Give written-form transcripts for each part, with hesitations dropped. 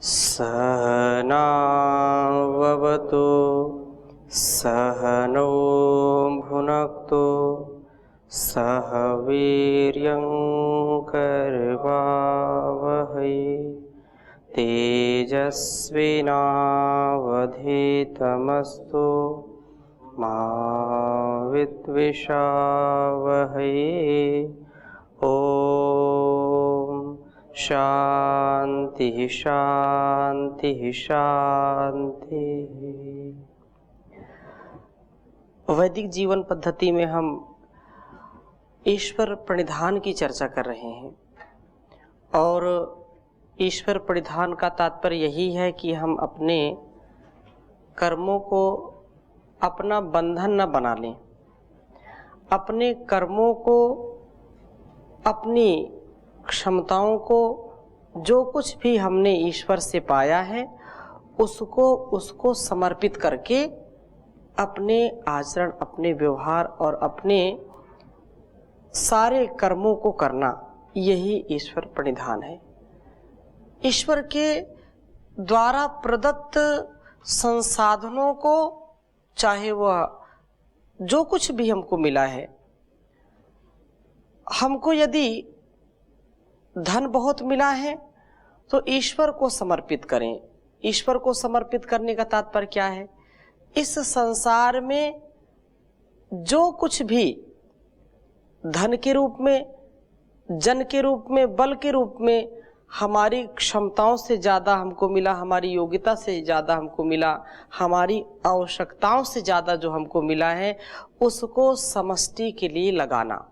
सहनाववतु सहनौ भुनक्तु सह वीर्यं करवावहै तेजस्विनावधीतमस्तु मा विद्विषावहै। ओम शांति शांति शांति। वैदिक जीवन पद्धति में हम ईश्वर प्रणिधान की चर्चा कर रहे हैं और ईश्वर प्रणिधान का तात्पर्य यही है कि हम अपने कर्मों को अपना बंधन न बना लें, अपने कर्मों को, अपनी क्षमताओं को, जो कुछ भी हमने ईश्वर से पाया है उसको समर्पित करके अपने आचरण, अपने व्यवहार और अपने सारे कर्मों को करना, यही ईश्वर प्रणिधान है। ईश्वर के द्वारा प्रदत्त संसाधनों को, चाहे वह जो कुछ भी हमको मिला है, हमको यदि धन बहुत मिला है तो ईश्वर को समर्पित करें। ईश्वर को समर्पित करने का तात्पर्य क्या है? इस संसार में जो कुछ भी धन के रूप में, जन के रूप में, बल के रूप में हमारी क्षमताओं से ज़्यादा हमको मिला, हमारी योग्यता से ज़्यादा हमको मिला, हमारी आवश्यकताओं से ज़्यादा जो हमको मिला है, उसको समष्टि के लिए लगाना।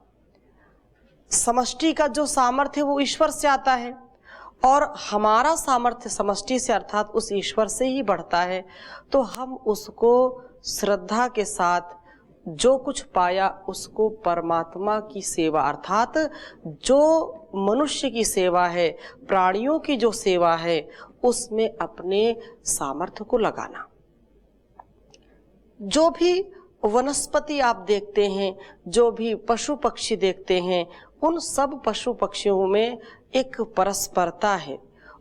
समष्टि का जो सामर्थ्य वो ईश्वर से आता है और हमारा सामर्थ्य समष्टि से अर्थात उस ईश्वर से ही बढ़ता है। तो हम उसको श्रद्धा के साथ जो कुछ पाया उसको परमात्मा की सेवा, अर्थात जो मनुष्य की सेवा है, प्राणियों की जो सेवा है, उसमें अपने सामर्थ्य को लगाना। जो भी वनस्पति आप देखते हैं, जो भी पशु पक्षी देखते हैं, उन सब पशु पक्षियों में एक परस्परता है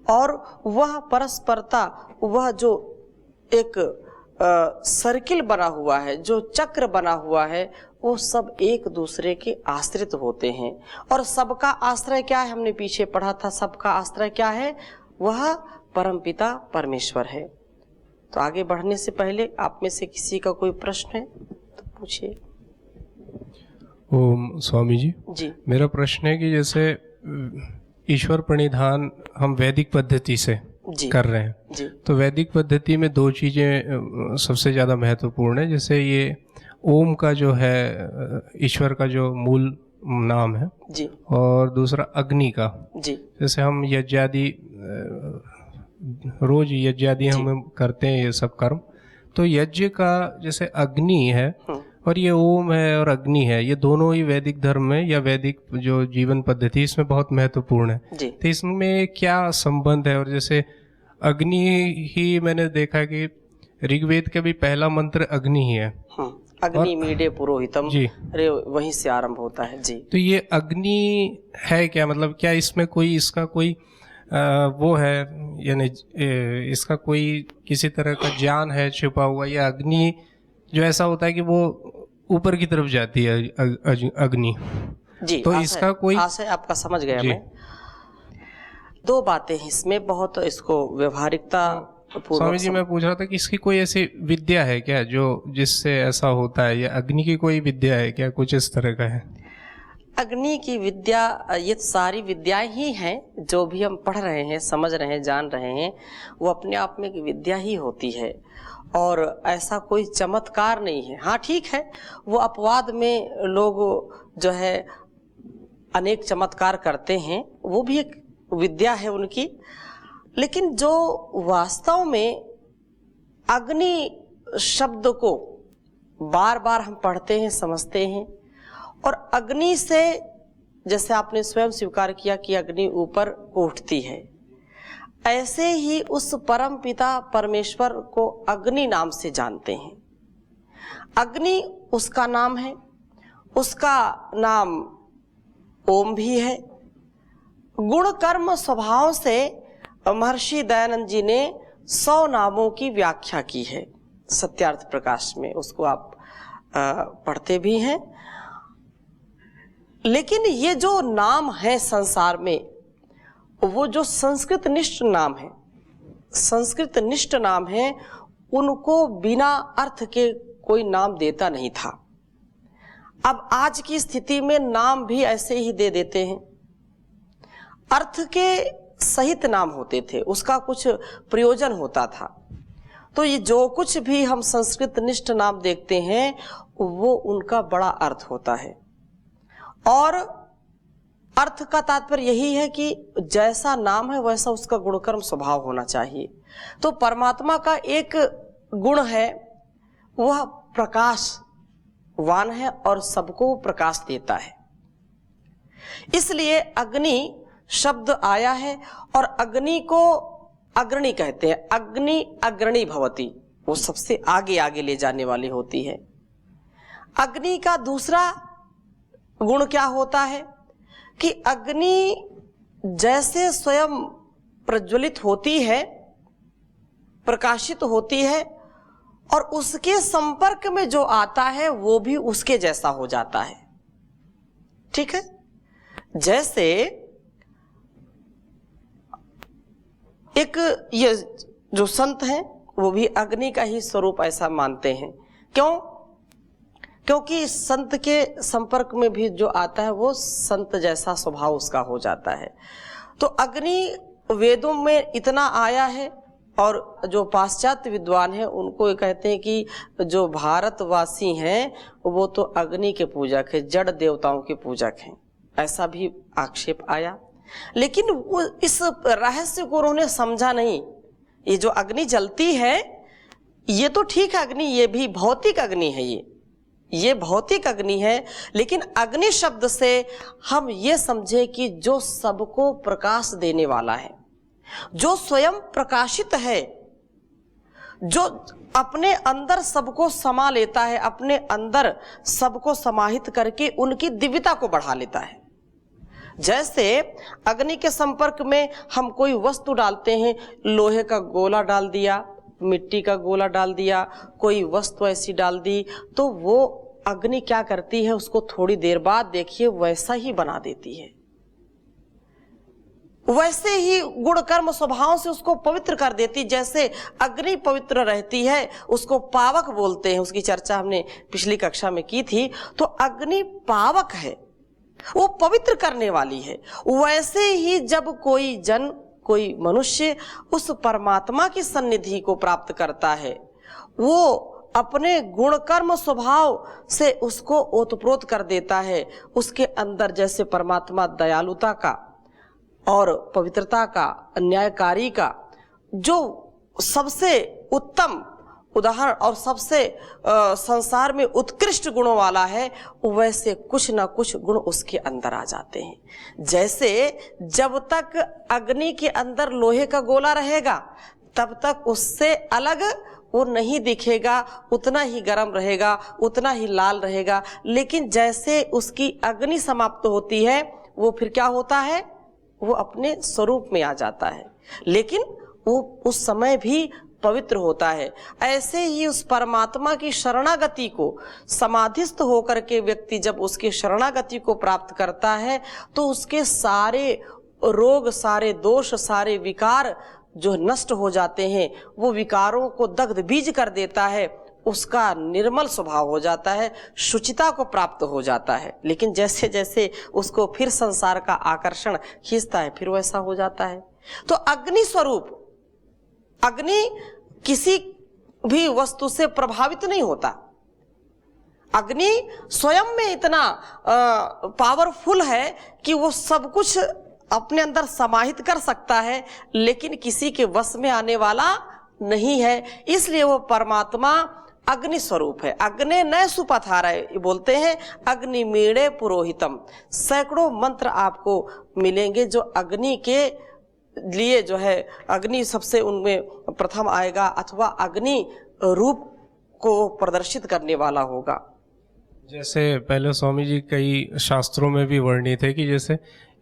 और वह परस्परता, वह जो एक सर्किल बना हुआ है, जो चक्र बना हुआ है, वो सब एक दूसरे के आश्रित होते हैं। और सबका आश्रय क्या है? हमने पीछे पढ़ा था, सबका आश्रय क्या है? वह परमपिता परमेश्वर है। तो आगे बढ़ने से पहले आप में से किसी का कोई प्रश्न है तो पूछिए। ओम स्वामी जी, मेरा प्रश्न है कि जैसे ईश्वर प्रणिधान हम वैदिक पद्धति से कर रहे हैं जी। तो वैदिक पद्धति में दो चीज़ें सबसे ज़्यादा महत्वपूर्ण है। जैसे ये ओम का जो है ईश्वर का जो मूल नाम है जी, और दूसरा अग्नि का जी। जैसे हम यज्ञादि रोज यज्ञादि हम करते हैं ये सब कर्म, तो यज्ञ का जैसे अग्नि है और ये ओम है और अग्नि है, ये दोनों ही वैदिक धर्म में या वैदिक जो जीवन पद्धति इसमें बहुत महत्वपूर्ण है। तो इसमें क्या संबंध है? और जैसे अग्नि ही मैंने देखा कि ऋग्वेद का भी पहला मंत्र अग्नि ही है। अग्नि मीडे पुरोहितम जी, अरे वहीं से आरंभ होता है जी। तो ये अग्नि है क्या? मतलब क्या इसमें कोई इसका कोई वो है, यानी इसका कोई किसी तरह का ज्ञान है छुपा हुआ, या अग्नि जो ऐसा होता है कि वो ऊपर की तरफ जाती है अग्नि जी? तो इसका कोई आशय आपका समझ गया मैं। दो बातें हैं इसमें, बहुत इसको व्यवहारिकता। स्वामी जी, मैं पूछ रहा था कि इसकी कोई ऐसी विद्या है क्या जो जिससे ऐसा होता है, या अग्नि की कोई विद्या है क्या? कुछ इस तरह का है? अग्नि की विद्या, ये सारी विद्याएं ही हैं जो भी हम पढ़ रहे हैं, समझ रहे हैं, जान रहे हैं, वो अपने आप में एक विद्या ही होती है और ऐसा कोई चमत्कार नहीं है। हाँ ठीक है, वो अपवाद में लोग जो है अनेक चमत्कार करते हैं, वो भी एक विद्या है उनकी, लेकिन जो वास्तव में अग्नि शब्द को बार बार हम पढ़ते हैं, समझते हैं, और अग्नि से, जैसे आपने स्वयं स्वीकार किया कि अग्नि ऊपर उठती है, ऐसे ही उस परम पिता परमेश्वर को अग्नि नाम से जानते हैं। अग्नि उसका नाम है, उसका नाम ओम भी है। गुण कर्म स्वभाव से महर्षि दयानंद जी ने 100 नामों की व्याख्या की है सत्यार्थ प्रकाश में, उसको आप पढ़ते भी हैं। लेकिन ये जो नाम है संसार में, वो जो संस्कृत निष्ठ नाम है, संस्कृत निष्ठ नाम है, उनको बिना अर्थ के कोई नाम देता नहीं था। अब आज की स्थिति में नाम भी ऐसे ही दे देते हैं, अर्थ के सहित नाम होते थे, उसका कुछ प्रयोजन होता था। तो ये जो कुछ भी हम संस्कृत निष्ठ नाम देखते हैं वो उनका बड़ा अर्थ होता है, और अर्थ का तात्पर्य यही है कि जैसा नाम है वैसा उसका गुणकर्म स्वभाव होना चाहिए। तो परमात्मा का एक गुण है, वह प्रकाशवान है और सबको प्रकाश देता है। इसलिए अग्नि शब्द आया है, और अग्नि को अग्रणी कहते हैं। अग्नि अग्रणी भवति, वो सबसे आगे आगे ले जाने वाली होती है। अग्नि का दूसरा गुण क्या होता है कि अग्नि जैसे स्वयं प्रज्वलित होती है, प्रकाशित होती है, और उसके संपर्क में जो आता है वो भी उसके जैसा हो जाता है। ठीक है, जैसे एक ये जो संत हैं वो भी अग्नि का ही स्वरूप ऐसा मानते हैं। क्यों? क्योंकि संत के संपर्क में भी जो आता है वो संत जैसा स्वभाव उसका हो जाता है। तो अग्नि वेदों में इतना आया है, और जो पाश्चात्य विद्वान हैं उनको ये कहते हैं कि जो भारतवासी हैं वो तो अग्नि के पूजक है, जड़ देवताओं के पूजक हैं, ऐसा भी आक्षेप आया। लेकिन वो इस रहस्य को उन्होंने समझा नहीं। ये जो अग्नि जलती है ये तो ठीक है, अग्नि ये भी भौतिक अग्नि है, ये भौतिक अग्नि है, लेकिन अग्नि शब्द से हम ये समझे कि जो सबको प्रकाश देने वाला है, जो स्वयं प्रकाशित है, जो अपने अंदर सबको समा लेता है, अपने अंदर सबको समाहित करके उनकी दिव्यता को बढ़ा लेता है। जैसे अग्नि के संपर्क में हम कोई वस्तु डालते हैं, लोहे का गोला डाल दिया, मिट्टी का गोला डाल दिया, कोई वस्तु ऐसी डाल दी, तो वो अग्नि क्या करती है, उसको थोड़ी देर बाद देखिए वैसा ही बना देती है, वैसे ही गुण कर्म स्वभाव से उसको पवित्र कर देती। जैसे अग्नि पवित्र रहती है, उसको पावक बोलते हैं, उसकी चर्चा हमने पिछली कक्षा में की थी। तो अग्नि पावक है, वो पवित्र करने वाली है। वैसे ही जब कोई जन, कोई मनुष्य उस परमात्मा की सन्निधि को प्राप्त करता है, वो अपने गुण कर्म स्वभाव से उसको ओतप्रोत कर देता है। उसके अंदर जैसे परमात्मा दयालुता का और पवित्रता का, न्यायकारी का जो सबसे उत्तम उदाहरण और सबसे संसार में उत्कृष्ट गुणों वाला है, वैसे कुछ ना कुछ गुण उसके अंदर आ जाते हैं। जैसे जब तक अग्नि के अंदर लोहे का गोला रहेगा तब तक उससे अलग वो नहीं दिखेगा, उतना ही गर्म रहेगा, उतना ही लाल रहेगा। लेकिन जैसे उसकी अग्नि समाप्त होती है, वो फिर क्या होता है, वो अपने स्वरूप में आ जाता है, लेकिन वो उस समय भी पवित्र होता है। ऐसे ही उस परमात्मा की शरणागति को समाधिस्थ होकर के व्यक्ति जब उसकी शरणागति को प्राप्त करता है, तो उसके सारे रोग, सारे दोष, सारे विकार जो नष्ट हो जाते हैं, वो विकारों को दग्ध बीज कर देता है, उसका निर्मल स्वभाव हो जाता है, शुचिता को प्राप्त हो जाता है। लेकिन जैसे जैसे उसको फिर संसार का आकर्षण खींचता है, फिर वैसा हो जाता है। तो अग्नि स्वरूप, अग्नि किसी भी वस्तु से प्रभावित नहीं होता। अग्नि स्वयं में इतना पावरफुल है कि वो सब कुछ अपने अंदर समाहित कर सकता है, लेकिन किसी के वश में आने वाला नहीं है। इसलिए वो परमात्मा अग्नि स्वरूप है। अग्ने न सुपथारय बोलते हैं, अग्नि मीणे पुरोहितम। सैकड़ों मंत्र आपको मिलेंगे जो अग्नि के लिए जो है, अग्नि सबसे उनमें प्रथम आएगा, अथवा अग्नि रूप को प्रदर्शित करने वाला होगा। जैसे पहले स्वामी जी कई शास्त्रों में भी वर्णित है कि जैसे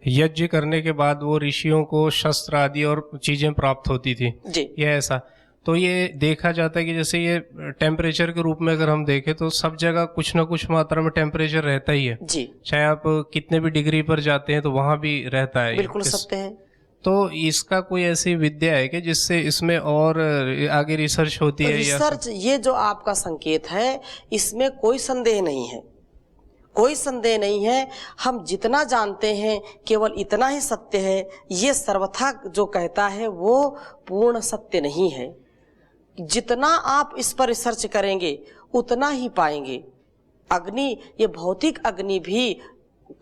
यज्ञ करने के बाद वो ऋषियों को शस्त्र आदि और चीजें प्राप्त होती थी जी। ये ऐसा, तो ये देखा जाता है कि जैसे ये टेम्परेचर के रूप में अगर हम देखें तो सब जगह कुछ ना कुछ मात्रा में टेम्परेचर रहता ही है जी। चाहे आप कितने भी डिग्री पर जाते हैं तो वहां भी रहता है। बिल्कुल सत्य है। तो इसका कोई ऐसी विद्या है कि जिससे इसमें और आगे रिसर्च होती है? रिसर्च, ये जो आपका संकेत है इसमें कोई संदेह नहीं है, कोई संदेह नहीं है। हम जितना जानते हैं केवल इतना ही सत्य है। ये सर्वथा जो कहता है वो पूर्ण सत्य नहीं है। जितना आप इस पर रिसर्च करेंगे उतना ही पाएंगे। अग्नि, ये भौतिक अग्नि भी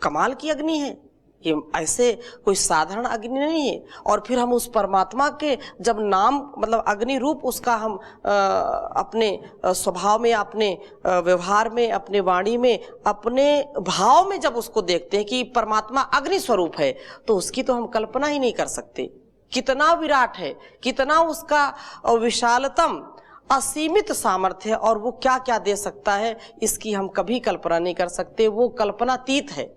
कमाल की अग्नि है, ये ऐसे कोई साधारण अग्नि नहीं है। और फिर हम उस परमात्मा के जब नाम मतलब अग्नि रूप उसका हम अपने स्वभाव में, अपने व्यवहार में, अपने वाणी में, अपने भाव में जब उसको देखते हैं कि परमात्मा अग्नि स्वरूप है, तो उसकी तो हम कल्पना ही नहीं कर सकते। कितना विराट है, कितना उसका विशालतम असीमित सामर्थ्य है, और वो क्या क्या दे सकता है इसकी हम कभी कल्पना नहीं कर सकते। वो कल्पनातीत है।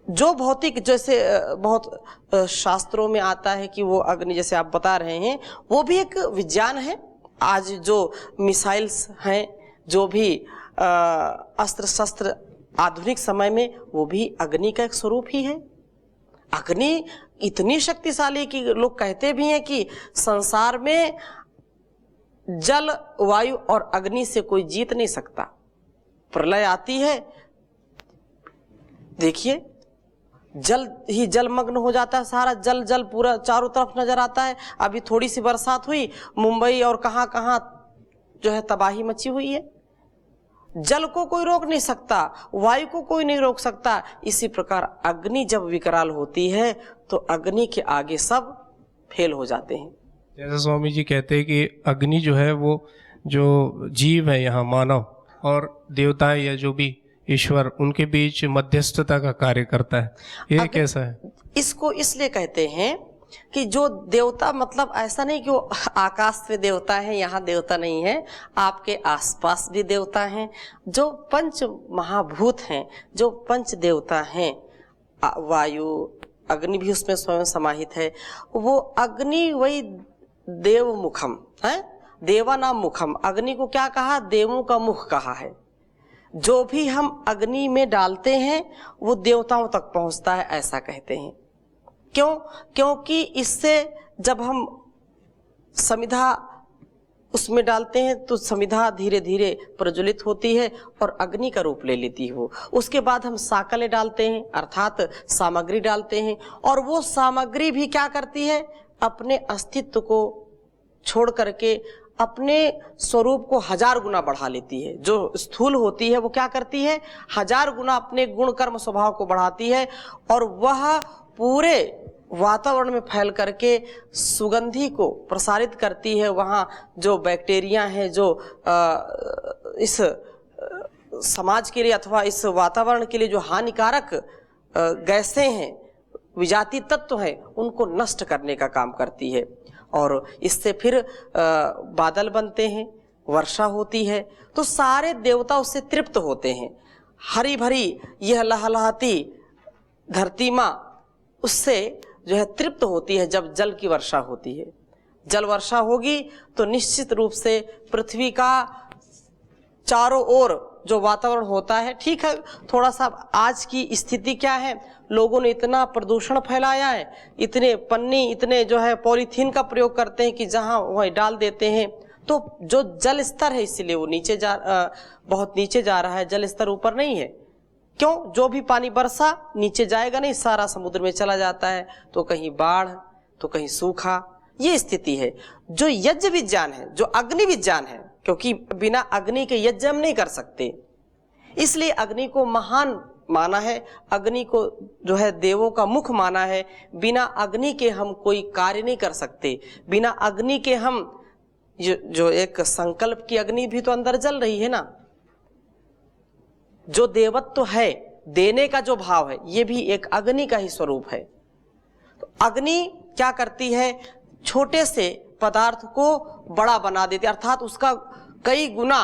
जो भौतिक, जैसे बहुत शास्त्रों में आता है कि वो अग्नि, जैसे आप बता रहे हैं, वो भी एक विज्ञान है। आज जो मिसाइल्स हैं, जो भी अस्त्र शस्त्र आधुनिक समय में, वो भी अग्नि का एक स्वरूप ही है। अग्नि इतनी शक्तिशाली कि लोग कहते भी हैं कि संसार में जल, वायु और अग्नि से कोई जीत नहीं सकता। प्रलय आती है, देखिए जल ही जलमग्न हो जाता है, सारा जल जल पूरा चारों तरफ नजर आता है। अभी थोड़ी सी बरसात हुई, मुंबई और कहां कहां जो है तबाही मची हुई है। जल को कोई रोक नहीं सकता, वायु को कोई नहीं रोक सकता। इसी प्रकार अग्नि जब विकराल होती है तो अग्नि के आगे सब फेल हो जाते हैं। जैसे स्वामी जी कहते हैं कि अग्नि जो है वो जो जीव है यहाँ मानव और देवता या जो भी ईश्वर, उनके बीच मध्यस्थता का कार्य करता है। ये कैसा है? इसको इसलिए कहते हैं कि जो देवता, मतलब ऐसा नहीं कि वो आकाश में देवता है, यहाँ देवता नहीं है, आपके आसपास भी देवता हैं। जो पंच महाभूत हैं, जो पंच देवता हैं, वायु, अग्नि भी उसमें स्वयं समाहित है। वो अग्नि वही देव मुखम है, देवा नाम मुखम। अग्नि को क्या कहा? देवों का मुख कहा है। जो भी हम अग्नि में डालते हैं वो देवताओं तक पहुंचता है, ऐसा कहते हैं। क्यों? क्योंकि इससे जब हम समिधा उसमें डालते हैं तो समिधा धीरे धीरे प्रज्वलित होती है और अग्नि का रूप ले लेती है वो। उसके बाद हम साकले डालते हैं, अर्थात सामग्री डालते हैं, और वो सामग्री भी क्या करती है? अपने अस्तित्व को छोड़ करके अपने स्वरूप को 1000 गुना बढ़ा लेती है। जो स्थूल होती है वो क्या करती है? 1000 गुना अपने गुण कर्म स्वभाव को बढ़ाती है, और वह पूरे वातावरण में फैल करके सुगंधि को प्रसारित करती है। वहाँ जो बैक्टीरिया हैं, जो इस समाज के लिए अथवा इस वातावरण के लिए जो हानिकारक गैसें हैं, विजातीय तत्व हैं, उनको नष्ट करने का काम करती है। और इससे फिर बादल बनते हैं, वर्षा होती है, तो सारे देवता उससे तृप्त होते हैं। हरी भरी यह लहलहाती धरती माँ उससे जो है तृप्त होती है जब जल की वर्षा होती है। जल वर्षा होगी तो निश्चित रूप से पृथ्वी का चारों ओर जो वातावरण होता है, ठीक है, थोड़ा सा आज की स्थिति क्या है, लोगों ने इतना प्रदूषण फैलाया है, इतने पन्नी, इतने जो है पॉलीथीन का प्रयोग करते हैं कि जहां वह डाल देते हैं, तो जो जल स्तर है इसलिए वो नीचे बहुत नीचे जा रहा है, जल स्तर ऊपर नहीं है। क्यों? जो भी पानी बरसा नीचे जाएगा नहीं, सारा समुद्र में चला जाता है, तो कहीं बाढ़ तो कहीं सूखा, ये स्थिति है। जो यज्ञ विज्ञान है, जो अग्नि विज्ञान है, क्योंकि बिना अग्नि के यज्ञ हम नहीं कर सकते, इसलिए अग्नि को महान माना है, अग्नि को जो है देवों का मुख माना है। बिना अग्नि के हम कोई कार्य नहीं कर सकते। बिना अग्नि के हम जो एक संकल्प की अग्नि भी तो अंदर जल रही है ना, जो देवत्व है, देने का जो भाव है, ये भी एक अग्नि का ही स्वरूप है। तो अग्नि क्या करती है? छोटे से पदार्थ को बड़ा बना देती है, अर्थात उसका कई गुना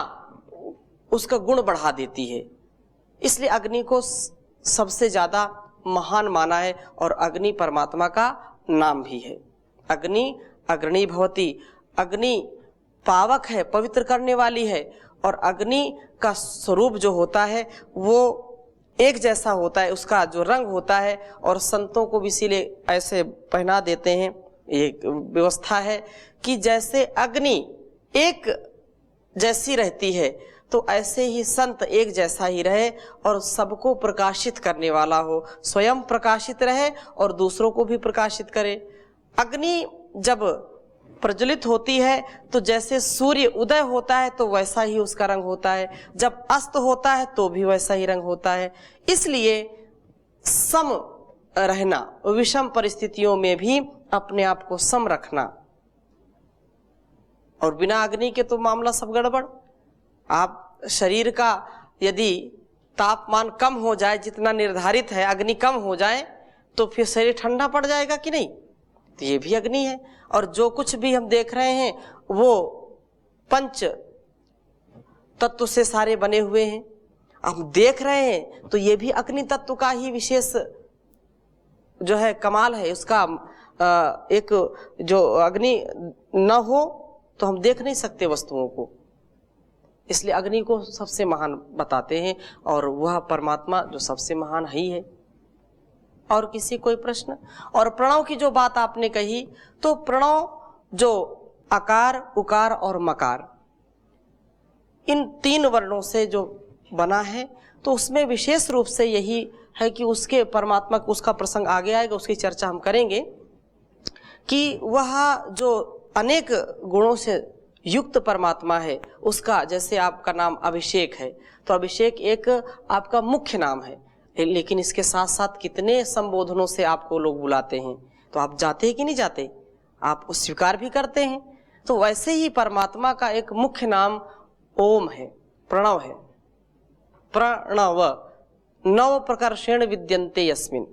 उसका गुण बढ़ा देती है। इसलिए अग्नि को सबसे ज्यादा महान माना है और अग्नि परमात्मा का नाम भी है। अग्नि अग्रणी भवति, अग्नि पावक है, पवित्र करने वाली है। और अग्नि का स्वरूप जो होता है वो एक जैसा होता है, उसका जो रंग होता है। और संतों को भी इसीलिए ऐसे पहना देते हैं, एक व्यवस्था है कि जैसे अग्नि एक जैसी रहती है तो ऐसे ही संत एक जैसा ही रहे और सबको प्रकाशित करने वाला हो, स्वयं प्रकाशित रहे और दूसरों को भी प्रकाशित करे। अग्नि जब प्रज्वलित होती है तो जैसे सूर्य उदय होता है तो वैसा ही उसका रंग होता है, जब अस्त होता है तो भी वैसा ही रंग होता है। इसलिए सम रहना, विषम परिस्थितियों में भी अपने आप को सम रखना। और बिना अग्नि के तो मामला सब गड़बड़। आप शरीर का यदि तापमान कम हो जाए, जितना निर्धारित है, अग्नि कम हो जाए तो फिर शरीर ठंडा पड़ जाएगा कि नहीं? तो ये भी अग्नि है। और जो कुछ भी हम देख रहे हैं वो पंच तत्व से सारे बने हुए हैं, हम देख रहे हैं तो ये भी अग्नि तत्व का ही विशेष जो है कमाल है। उसका एक जो अग्नि न हो तो हम देख नहीं सकते वस्तुओं को, इसलिए अग्नि को सबसे महान बताते हैं और वह परमात्मा जो सबसे महान ही है। और किसी कोई प्रश्न? और प्रणव की जो बात आपने कही, तो प्रणव जो अकार, उकार और मकार, इन तीन वर्णों से जो बना है, तो उसमें विशेष रूप से यही है कि उसके परमात्मा, उसका प्रसंग आगे आएगा, उसकी चर्चा हम करेंगे कि वह जो अनेक गुणों से युक्त परमात्मा है, उसका जैसे आपका नाम अभिषेक है तो अभिषेक एक आपका मुख्य नाम है, लेकिन इसके साथ साथ कितने संबोधनों से आपको लोग बुलाते हैं, तो आप जाते हैं कि नहीं जाते, आप स्वीकार भी करते हैं। तो वैसे ही परमात्मा का एक मुख्य नाम ओम है, प्रणव है। प्रणव 9 प्रकर्षेण विद्यन्ते यस्मिन्,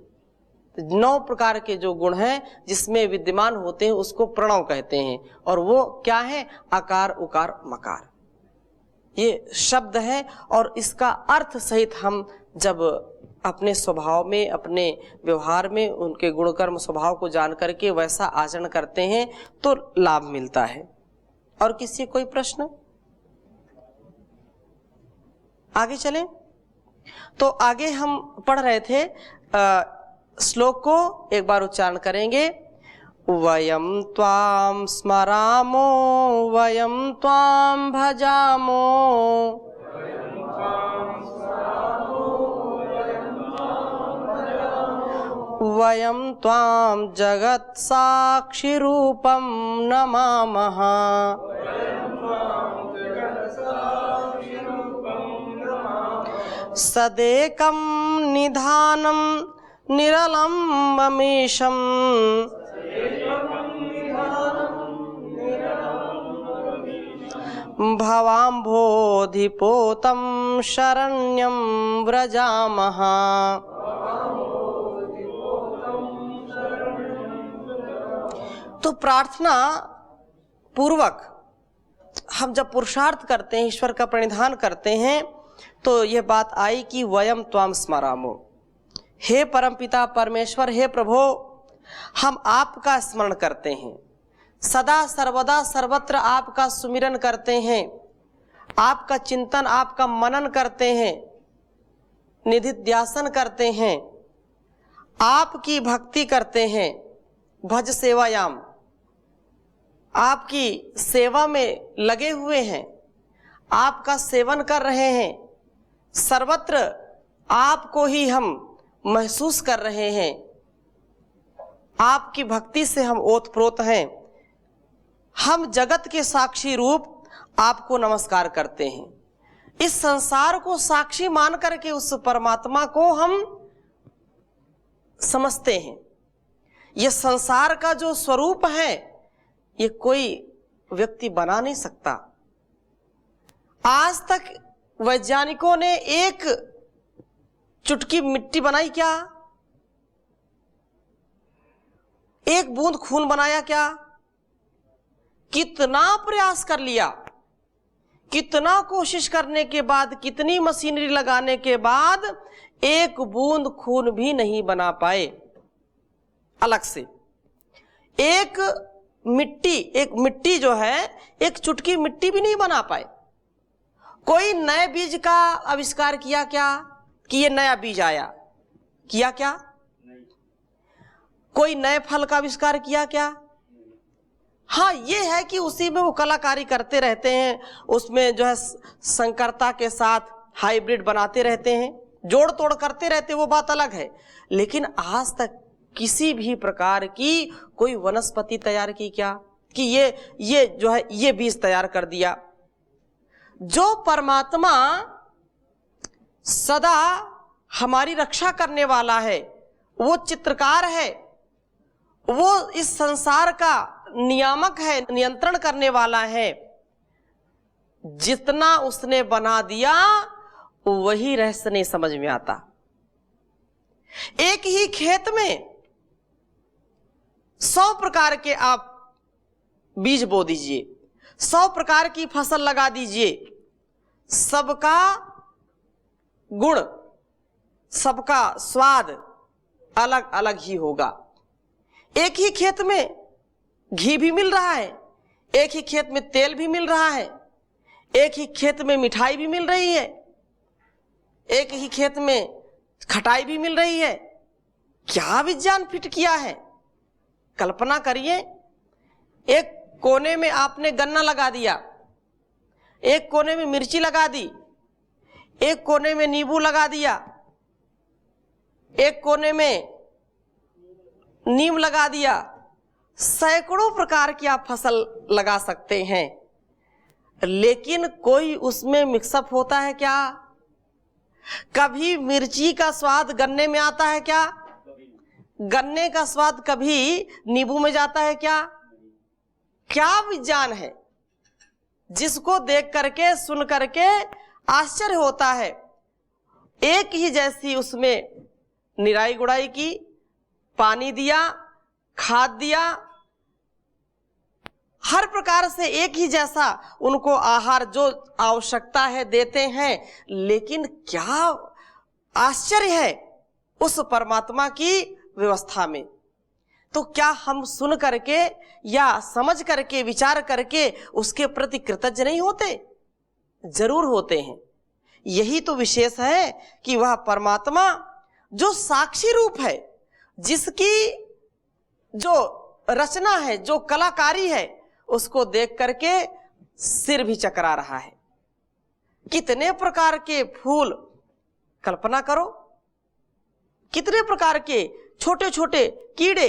9 प्रकार के जो गुण हैं जिसमें विद्यमान होते हैं उसको प्रणव कहते हैं। और वो क्या है? आकार, उकार, मकार, ये शब्द है। और इसका अर्थ सहित हम जब अपने स्वभाव में, अपने व्यवहार में उनके गुणकर्म स्वभाव को जान करके वैसा आचरण करते हैं तो लाभ मिलता है। और किसी कोई प्रश्न? आगे चलें। तो आगे हम पढ़ रहे थे, श्लोक को एक बार उच्चारण करेंगे। वयम त्वाम स्मरामो वयम त्वाम भजामो वयम त्वाम जगत साक्षी रूपम नमामः। सदेकं निधानं निरलं ममीशं भवाम्भोधिपोतं शरण्यं व्रजामः। तो प्रार्थना पूर्वक हम जब पुरुषार्थ करते हैं, ईश्वर का प्रणिधान करते हैं, तो यह बात आई कि वयम त्वाम स्मरामो, हे परमपिता परमेश्वर, हे प्रभो, हम आपका स्मरण करते हैं, सदा सर्वदा सर्वत्र आपका सुमिरन करते हैं, आपका चिंतन, आपका मनन करते हैं, निधिध्यासन करते हैं, आपकी भक्ति करते हैं, भज सेवायाम, आपकी सेवा में लगे हुए हैं, आपका सेवन कर रहे हैं, सर्वत्र आपको ही हम महसूस कर रहे हैं, आपकी भक्ति से हम ओतप्रोत हैं, हम जगत के साक्षी रूप आपको नमस्कार करते हैं। इस संसार को साक्षी मान करके उस परमात्मा को हम समझते हैं। यह संसार का जो स्वरूप है ये कोई व्यक्ति बना नहीं सकता। आज तक वैज्ञानिकों ने एक चुटकी मिट्टी बनाई क्या? एक बूंद खून बनाया क्या? कितना प्रयास कर लिया, कितना कोशिश करने के बाद, कितनी मशीनरी लगाने के बाद एक बूंद खून भी नहीं बना पाए अलग से। एक मिट्टी जो है, एक चुटकी मिट्टी भी नहीं बना पाए। कोई नए बीज का आविष्कार किया क्या कि ये नया बीज आया? किया क्या? कोई नए फल का आविष्कार किया क्या? हाँ, ये है कि उसी में वो कलाकारी करते रहते हैं, उसमें जो है संकरता के साथ हाइब्रिड बनाते रहते हैं, जोड़ तोड़ करते रहते हैं, वो बात अलग है। लेकिन आज तक किसी भी प्रकार की कोई वनस्पति तैयार की क्या कि ये जो है ये बीज तैयार कर दिया। जो परमात्मा सदा हमारी रक्षा करने वाला है, वो चित्रकार है, वो इस संसार का नियामक है, नियंत्रण करने वाला है। जितना उसने बना दिया वही रहस्य नहीं समझ में आता। एक ही खेत में 100 प्रकार के आप बीज बो दीजिए, 100 प्रकार की फसल लगा दीजिए, सबका गुण, सबका स्वाद अलग अलग ही होगा। एक ही खेत में घी भी मिल रहा है, एक ही खेत में तेल भी मिल रहा है, एक ही खेत में मिठाई भी मिल रही है, एक ही खेत में खटाई भी मिल रही है। क्या विज्ञान फिट किया है? कल्पना करिए, एक कोने में आपने गन्ना लगा दिया, एक कोने में मिर्ची लगा दी, एक कोने में नींबू लगा दिया, एक कोने में नीम लगा दिया। सैकड़ों प्रकार की आप फसल लगा सकते हैं, लेकिन कोई उसमें मिक्सअप होता है क्या? कभी मिर्ची का स्वाद गन्ने में आता है क्या? गन्ने का स्वाद कभी नींबू में जाता है क्या? क्या विज्ञान है जिसको देख करके सुन करके आश्चर्य होता है। एक ही जैसी उसमें निराई गुड़ाई की, पानी दिया, खाद दिया, हर प्रकार से एक ही जैसा उनको आहार जो आवश्यकता है देते हैं। लेकिन क्या आश्चर्य है उस परमात्मा की व्यवस्था में। तो क्या हम सुन करके या समझ करके विचार करके उसके प्रति कृतज्ञ नहीं होते? जरूर होते हैं। यही तो विशेष है कि वह परमात्मा जो साक्षी रूप है, जिसकी जो रचना है, जो कलाकारी है, उसको देख करके सिर भी चकरा रहा है। कितने प्रकार के फूल, कल्पना करो, कितने प्रकार के छोटे छोटे कीड़े,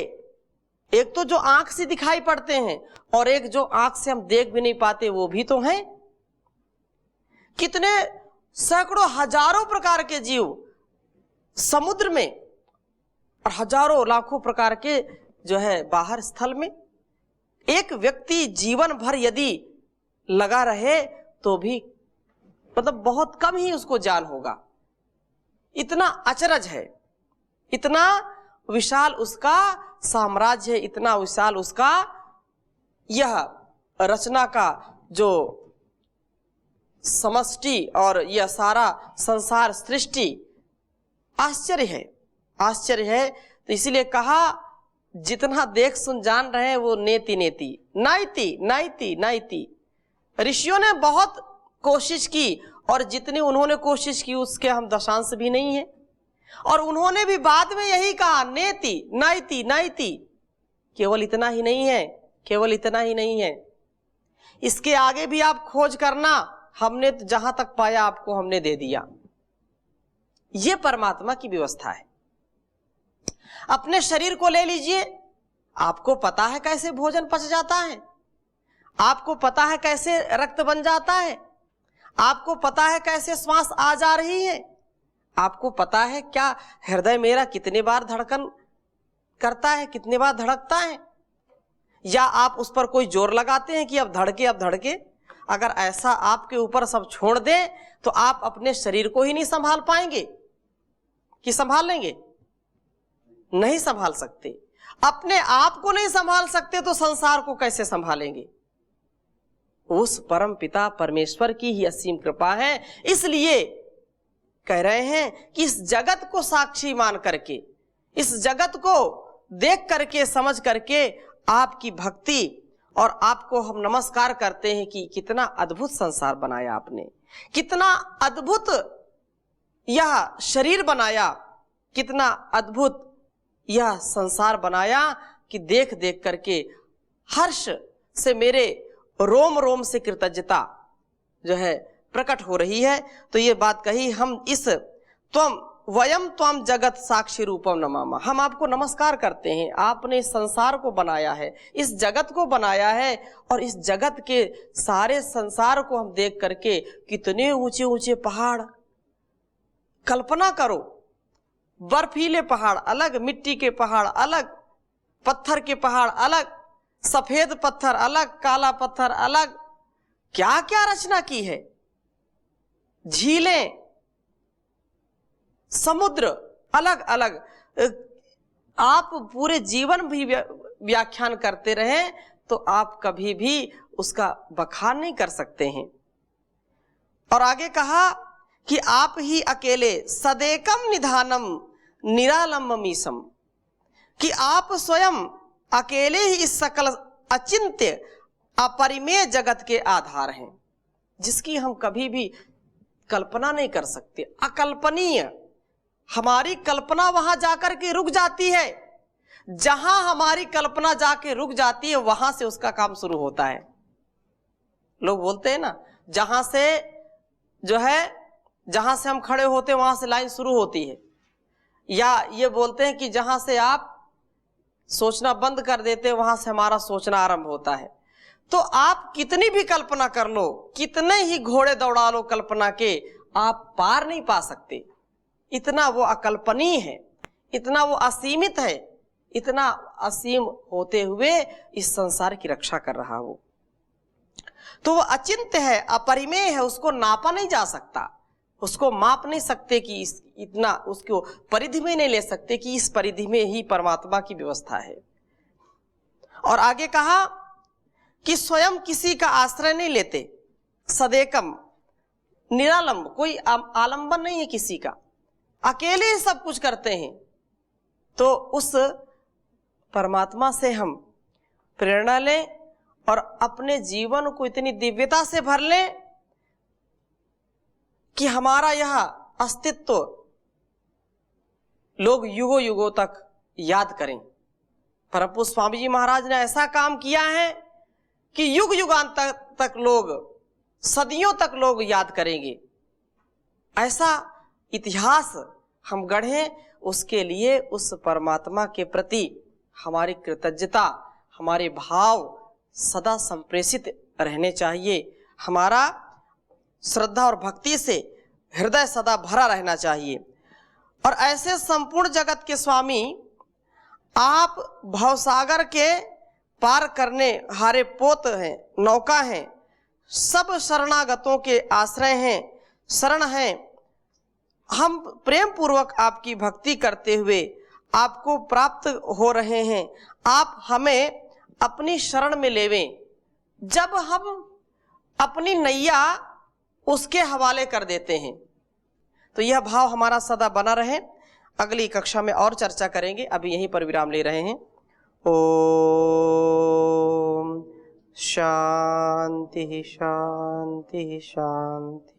एक तो जो आंख से दिखाई पड़ते हैं और एक जो आंख से हम देख भी नहीं पाते, वो भी तो हैं। कितने सैकड़ों हजारों प्रकार के जीव समुद्र में और हजारों लाखों प्रकार के जो है बाहर स्थल में। एक व्यक्ति जीवन भर यदि लगा रहे तो भी मतलब बहुत कम ही उसको ज्ञान होगा। इतना अचरज है, इतना विशाल उसका साम्राज्य है, इतना विशाल उसका यह रचना का जो समष्टि और यह सारा संसार सृष्टि आश्चर्य है, आश्चर्य है। तो इसीलिए कहा जितना देख सुन जान रहे हैं वो नेति नेति नाइति नाइति नाइति। ऋषियों ने बहुत कोशिश की और जितनी उन्होंने कोशिश की उसके हम दशांश भी नहीं है। और उन्होंने भी बाद में यही कहा नेति नाइति नाइति। केवल इतना ही नहीं है, केवल इतना ही नहीं है, इसके आगे भी आप खोज करना। हमने तो जहां तक पाया आपको हमने दे दिया। ये परमात्मा की व्यवस्था है। अपने शरीर को ले लीजिए, आपको पता है कैसे भोजन पच जाता है, आपको पता है कैसे रक्त बन जाता है, आपको पता है कैसे श्वास आ जा रही है, आपको पता है क्या हृदय मेरा कितने बार धड़कन करता है, कितने बार धड़कता है। या आप उस पर कोई जोर लगाते हैं कि अब धड़के अब धड़के। अगर ऐसा आपके ऊपर सब छोड़ दें तो आप अपने शरीर को ही नहीं संभाल पाएंगे कि संभाल लेंगे? नहीं संभाल सकते। अपने आप को नहीं संभाल सकते तो संसार को कैसे संभालेंगे? उस परम पिता परमेश्वर की ही असीम कृपा है। इसलिए कह रहे हैं कि इस जगत को साक्षी मान करके, इस जगत को देख करके, समझ करके आपकी भक्ति और आपको हम नमस्कार करते हैं कि कितना अद्भुत संसार बनाया आपने, कितना अद्भुत यह शरीर बनाया, कितना अद्भुत यह संसार बनाया कि देख देख करके हर्ष से मेरे रोम रोम से कृतज्ञता जो है प्रकट हो रही है। तो ये बात कही, हम इस त्वम वयम त्वम जगत साक्षी रूपम नमामा, हम आपको नमस्कार करते हैं, आपने इस संसार को बनाया है, इस जगत को बनाया है, और इस जगत के सारे संसार को हम देख करके कितने ऊंचे ऊंचे पहाड़, कल्पना करो, बर्फीले पहाड़ अलग, मिट्टी के पहाड़ अलग, पत्थर के पहाड़ अलग, सफेद पत्थर अलग, काला पत्थर अलग, क्या क्या रचना की है, झीलें, समुद्र अलग अलग। आप पूरे जीवन भी व्याख्यान करते रहें तो आप कभी भी उसका बखान नहीं कर सकते हैं। और आगे कहा कि आप ही अकेले सदेकम निधानम निरालंबमीसम, कि आप स्वयं अकेले ही इस सकल अचिंत्य अपरिमेय जगत के आधार हैं, जिसकी हम कभी भी कल्पना नहीं कर सकते, अकल्पनीय। हमारी कल्पना वहां जाकर के रुक जाती है, जहां हमारी कल्पना जाके रुक जाती है वहां से उसका काम शुरू होता है। लोग बोलते हैं ना, जहां से जो है, जहां से हम खड़े होते हैं वहां से लाइन शुरू होती है, या ये बोलते हैं कि जहां से आप सोचना बंद कर देते हैं वहां से हमारा सोचना आरंभ होता है। तो आप कितनी भी कल्पना कर लो, कितने ही घोड़े दौड़ा लो कल्पना के, आप पार नहीं पा सकते। इतना वो अकल्पनीय है, इतना वो असीमित है, इतना असीम होते हुए इस संसार की रक्षा कर रहा हो। तो वो अचिंत्य है, अपरिमेय है, उसको नापा नहीं जा सकता, उसको माप नहीं सकते कि इतना, उसको परिधि में नहीं ले सकते कि इस परिधि में ही परमात्मा की व्यवस्था है। और आगे कहा कि स्वयं किसी का आश्रय नहीं लेते, सदेकम निरालंब, कोई आलंबन नहीं है किसी का, अकेले ही सब कुछ करते हैं। तो उस परमात्मा से हम प्रेरणा लें और अपने जीवन को इतनी दिव्यता से भर लें कि हमारा यह अस्तित्व लोग युगों युगों तक याद करें। परम पूज्य स्वामी जी महाराज ने ऐसा काम किया है कि युग युगांत तक लोग, सदियों तक लोग याद करेंगे। ऐसा इतिहास हम गढ़ें, उसके लिए उस परमात्मा के प्रति हमारी कृतज्ञता, हमारे भाव सदा संप्रेषित रहने चाहिए। हमारा श्रद्धा और भक्ति से हृदय सदा भरा रहना चाहिए। और ऐसे संपूर्ण जगत के स्वामी आप भवसागर के पार करने हारे पोत हैं, नौका हैं, सब शरणागतों के आश्रय हैं, शरण हैं। हम प्रेम पूर्वक आपकी भक्ति करते हुए आपको प्राप्त हो रहे हैं। आप हमें अपनी शरण में लेवें। जब हम अपनी नैया उसके हवाले कर देते हैं तो यह भाव हमारा सदा बना रहे। अगली कक्षा में और चर्चा करेंगे, अभी यहीं पर विराम ले रहे हैं। ओम शांति शांति शांति।